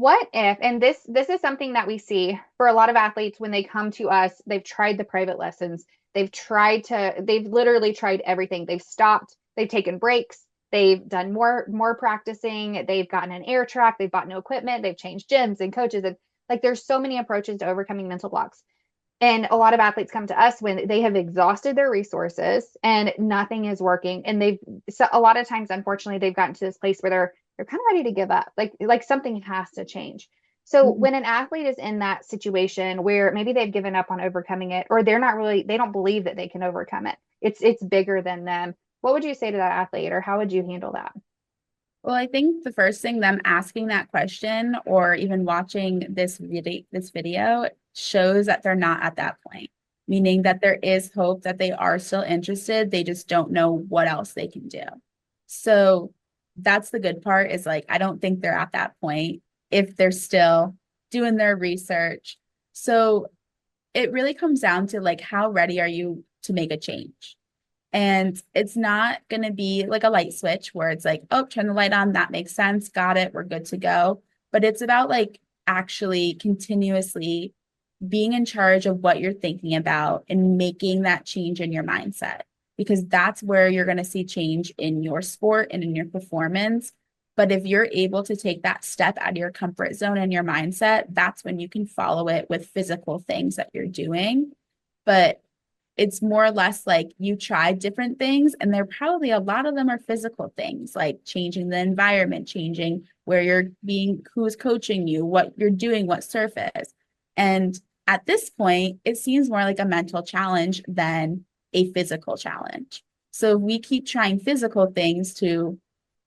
what if, and this is something that we see for a lot of athletes when they come to us, they've tried the private lessons, they've literally tried everything. They've stopped, they've taken breaks, they've done more practicing, they've gotten an air track, they've bought new equipment, they've changed gyms and coaches, and like there's so many approaches to overcoming mental blocks. And a lot of athletes come to us when they have exhausted their resources and nothing is working. And so a lot of times, unfortunately, they've gotten to this place where they're kind of ready to give up. Like something has to change. So Mhm. when an athlete is in that situation where maybe they've given up on overcoming it, or they don't believe that they can overcome it. It's bigger than them. What would you say to that athlete, or how would you handle that? Well, I think the first thing them asking that question or even watching this video shows that they're not at that point, meaning that there is hope that they are still interested. They just don't know what else they can do. So that's the good part is like, I don't think they're at that point if they're still doing their research. So it really comes down to like, how ready are you to make a change? And it's not going to be like a light switch where it's like, oh, turn the light on. That makes sense. Got it. We're good to go. But it's about like actually continuously being in charge of what you're thinking about and making that change in your mindset, because that's where you're going to see change in your sport and in your performance. But if you're able to take that step out of your comfort zone and your mindset, that's when you can follow it with physical things that you're doing. But it's more or less like you try different things, and there probably a lot of them are physical things like changing the environment, changing where you're being, who's coaching you, what you're doing, what surface. And at this point, it seems more like a mental challenge than a physical challenge. So if we keep trying physical things to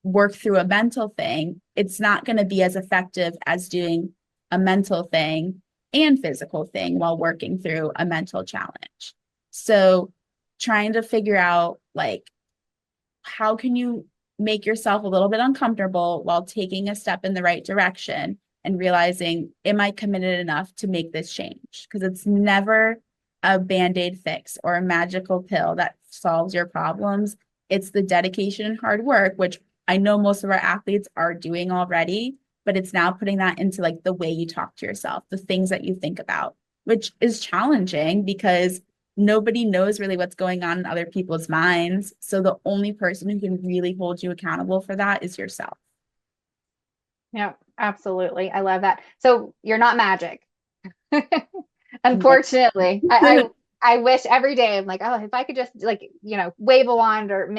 work through a mental thing, it's not going to be as effective as doing a mental thing and physical thing while working through a mental challenge. So trying to figure out like how can you make yourself a little bit uncomfortable while taking a step in the right direction and realizing, am I committed enough to make this change? Because it's never a band-aid fix or a magical pill that solves your problems. It's the dedication and hard work, which I know most of our athletes are doing already, but it's now putting that into like the way you talk to yourself, the things that you think about, which is challenging because nobody knows really what's going on in other people's minds. So the only person who can really hold you accountable for that is yourself. Yeah, absolutely. I love that. So you're not magic. No. Unfortunately, I wish every day I'm like, oh, if I could just like, wave a wand or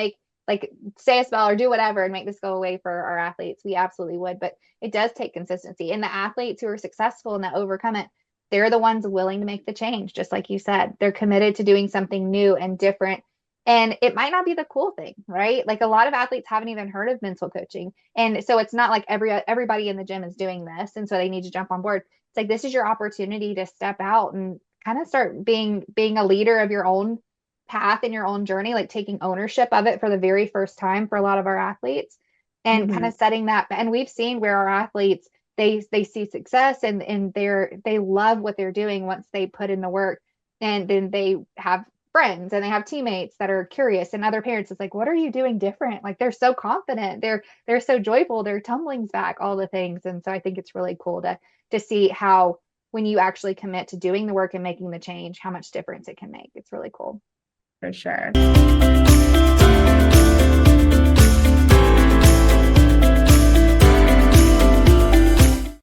like say a spell or do whatever and make this go away for our athletes, we absolutely would. But it does take consistency. And the athletes who are successful and that overcome it, they're the ones willing to make the change, just like you said. They're committed to doing something new and different. And it might not be the cool thing, right? Like a lot of athletes haven't even heard of mental coaching. And so it's not like everybody in the gym is doing this. And so they need to jump on board. It's like this is your opportunity to step out and kind of start being a leader of your own path and your own journey, like taking ownership of it for the very first time for a lot of our athletes and kind Mhm. of setting that. And we've seen where our athletes they see success and they love what they're doing once they put in the work, and then they have friends and they have teammates that are curious, and other parents, it's like, what are you doing different? Like they're so confident, they're so joyful, they're tumblings back, all the things. And so I think it's really cool to see how when you actually commit to doing the work and making the change, how much difference it can make. It's really cool. For sure.